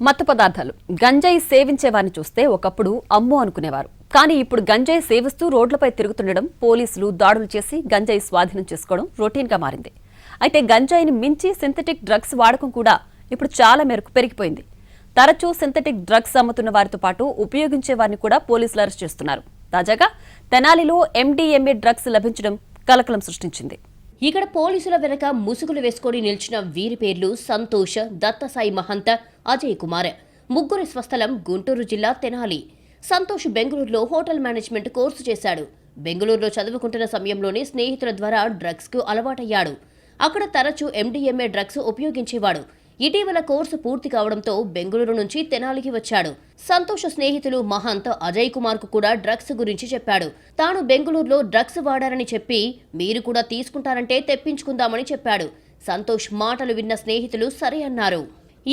మత్తు పదార్థాలు గంజాయి సేవించే వారిని చూస్తే ఒకప్పుడు అమ్మో అనుకునేవారు. కానీ ఇప్పుడు గంజాయి సేవిస్తూ రోడ్లపై తిరుగుతుండడం, పోలీసులు దాడులు చేసి గంజాయి స్వాధీనం చేసుకోవడం రొటీన్గా మారింది. అయితే గంజాయిని మించి సింథటిక్ డ్రగ్స్ వాడకం కూడా ఇప్పుడు చాలా మేరకు పెరిగిపోయింది. తరచూ సింథటిక్ డ్రగ్స్ అమ్ముతున్న వారితో పాటు ఉపయోగించే వారిని కూడా పోలీసులు అరెస్ట్ చేస్తున్నారు. తాజాగా తెనాలిలో MDMA డ్రగ్స్ లభించడం కలకలం సృష్టించింది. ఇక్కడ పోలీసుల వెనక ముసుగులు వేసుకొని నిలిచిన వీరి పేర్లు సంతోష్, దత్తసాయి మహంత, అజయ్ కుమార్. ముగ్గురి స్వస్థలం గుంటూరు జిల్లా తెనాలి. సంతోష్ బెంగళూరులో హోటల్ మేనేజ్మెంట్ కోర్సు చేశాడు. బెంగళూరులో చదువుకుంటున్న సమయంలోనే స్నేహితుల ద్వారా డ్రగ్స్ కు అలవాటయ్యాడు. అక్కడ తరచూ MDMA డ్రగ్స్ ఉపయోగించేవాడు. ఇటీవల కోర్సు పూర్తి కావడంతో బెంగళూరు నుంచి తెనాలికి వచ్చాడు. సంతోష్ స్నేహితులు మహంత్, అజయ్ కుమార్ కు కూడా డ్రగ్స్ గురించి చెప్పాడు. తాను బెంగళూరులో డ్రగ్స్ వాడారని చెప్పి మీరు కూడా తీసుకుంటారంటే తెప్పించుకుందామని చెప్పాడు. సంతోష్ మాటలు విన్న స్నేహితులు సరే అన్నారు.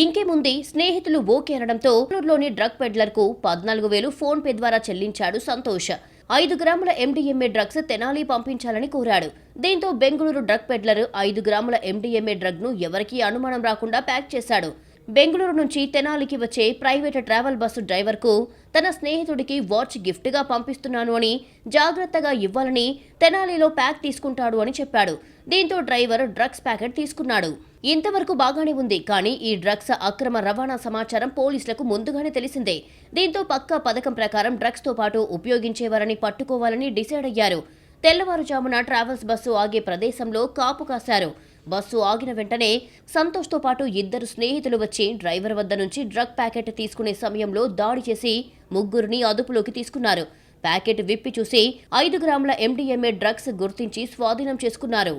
ఇంకేముంది, స్నేహితులు ఓకే అనడంతో బెంగళూరులోని డ్రగ్ పెడ్లర్ కు 14,000 ఫోన్ పే ద్వారా చెల్లించాడు సంతోష్. 5 గ్రాముల MDMA డ్రగ్స్ తెనాలి పంపించాలని కోరాడు. దీంతో బెంగళూరు డ్రగ్ పెడ్లర్ 5 గ్రాముల MDMA డ్రగ్ ను ఎవరికీ అనుమానం రాకుండా ప్యాక్ చేశాడు. బెంగళూరు నుంచి తెనాలికి వచ్చే ప్రైవేట్ ట్రావెల్ బస్సు డ్రైవర్ కు తన స్నేహితుడికి వాచ్ గిఫ్ట్ గా పంపిస్తున్నాను అని, జాగ్రత్తగా ఇవ్వాలని, తెనాలిలో ప్యాక్ తీసుకుంటాడు అని చెప్పాడు. దీంతో డ్రైవర్ డ్రగ్స్ ప్యాకెట్ తీసుకున్నాడు. ఇంతవరకు బాగానే ఉంది. కానీ ఈ డ్రగ్స్ అక్రమ రవాణా సమాచారం పోలీసులకు ముందుగానే తెలిసిందే. దీంతో పక్కా పథకం ప్రకారం డ్రగ్స్ తో పాటు ఉపయోగించేవారని పట్టుకోవాలని డిసైడ్ అయ్యారు. తెల్లవారుజామున ట్రావెల్స్ బస్సు ఆగే ప్రదేశంలో కాపు కాశారు. బస్సు ఆగిన వెంటనే సంతోష్ తో పాటు 2 స్నేహితులు వచ్చి డ్రైవర్ వద్ద నుంచి డ్రగ్ ప్యాకెట్ తీసుకునే సమయంలో దాడి చేసి ముగ్గురిని అదుపులోకి తీసుకున్నారు. ప్యాకెట్ విప్పి చూసి 5 గ్రాముల MDMA డ్రగ్స్ గుర్తించి స్వాధీనం చేసుకున్నారు.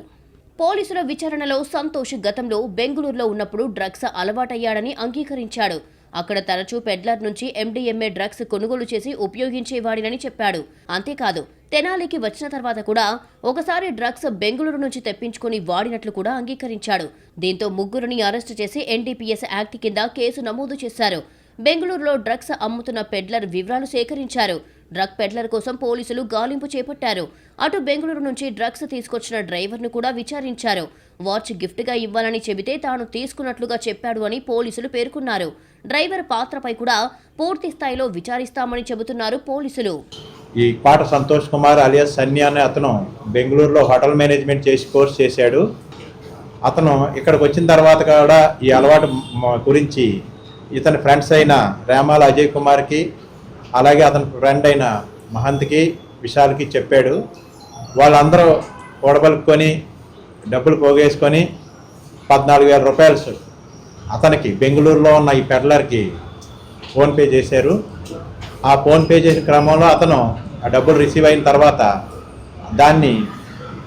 పోలీసుల విచారణలో సంతోష్ గతంలో బెంగళూరులో ఉన్నప్పుడు డ్రగ్స్ అలవాటయ్యాడని అంగీకరించాడు. అక్కడ తరచూ పెడ్లర్ నుంచి MDMA డ్రగ్స్ కొనుగోలు చేసి ఉపయోగించేవాడినని చెప్పాడు. అంతేకాదు, తెనాలికి వచ్చిన తర్వాత కూడా ఒకసారి డ్రగ్స్ బెంగళూరు నుంచి తెప్పించుకుని వాడినట్లు కూడా అంగీకరించాడు. దీంతో ముగ్గురిని అరెస్టు చేసి NDPS యాక్ట్ కింద కేసు నమోదు చేశారు. బెంగళూరులో డ్రగ్స్ అమ్ముతున్న పెడ్లర్ వివరాలు సేకరించారు. డ్రగ్ పెడ్లర్ కోసం పోలీసులు గాలింపు చేపట్టారు. అటు బెంగళూరు నుంచి డ్రగ్స్ తీసుకొచ్చిన డ్రైవర్ను కూడా విచారించారు. వాచ్ గిఫ్ట్ గా ఇవ్వాలని చెబితే తాను తీసుకున్నట్లుగా చెప్పాడు అని పోలీసులు పేర్కొన్నారు. డ్రైవర్ పాత్రపై కూడా పూర్తి స్థాయిలో విచారిస్తామని చెబుతున్నారు పోలీసులు. ఈ పాట సంతోష్ కుమార్ అలియాస్ సన్నీ అనే అతను బెంగళూరులో హోటల్ మేనేజ్మెంట్ చేసి కోర్సు చేశాడు. అతను ఇక్కడికి వచ్చిన తర్వాత కూడా ఈ అలవాటు గురించి ఇతని ఫ్రెండ్స్ అయిన రామాల అజయ్ కుమార్కి, అలాగే అతని ఫ్రెండ్ అయిన మహంత్కి, విశాల్కి చెప్పాడు. వాళ్ళందరూ కూడబలుకొని డబ్బులు పోగేసుకొని 14,000 రూపాయలు అతనికి బెంగళూరులో ఉన్న ఈ పెడ్లర్కి ఫోన్పే చేశారు. ఆ ఫోన్పే చేసిన క్రమంలో అతను ఆ డబ్బులు రిసీవ్ అయిన తర్వాత దాన్ని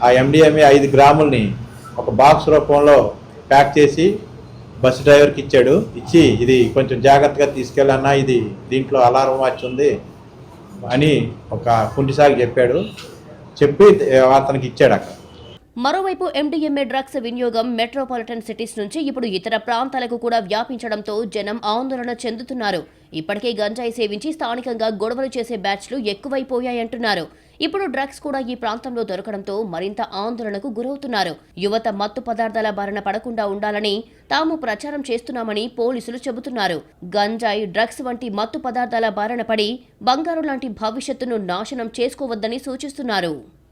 ఆ MDMA 5 గ్రాములని ఒక బాక్స్ రూపంలో ప్యాక్ చేసి బస్సు డ్రైవర్కి ఇచ్చాడు. ఇచ్చి ఇది కొంచెం జాగ్రత్తగా తీసుకెళ్ళన్నా, ఇది దీంట్లో అలారం వాచ్ ఉంది అని ఒక కుంటిసాగి చెప్పాడు. చెప్పి అతనికి ఇచ్చాడు. అక్కడ మరోవైపు MDMA డ్రగ్స్ వినియోగం మెట్రోపాలిటన్ సిటీస్ నుంచి ఇప్పుడు ఇతర ప్రాంతాలకు కూడా వ్యాపించడంతో జనం ఆందోళన చెందుతున్నారు. ఇప్పటికే గంజాయి సేవించి స్థానికంగా గొడవలు చేసే బ్యాచ్లు ఎక్కువైపోయాయంటున్నారు. ఇప్పుడు డ్రగ్స్ కూడా ఈ ప్రాంతంలో దొరకడంతో మరింత ఆందోళనకు గురవుతున్నారు. యువత మత్తు పదార్థాల బారిన పడకుండా ఉండాలని తాము ప్రచారం చేస్తున్నామని పోలీసులు చెబుతున్నారు. గంజాయి, డ్రగ్స్ వంటి మత్తు పదార్థాల బారిన పడి బంగారు లాంటి భవిష్యత్తును నాశనం చేసుకోవద్దని సూచిస్తున్నారు.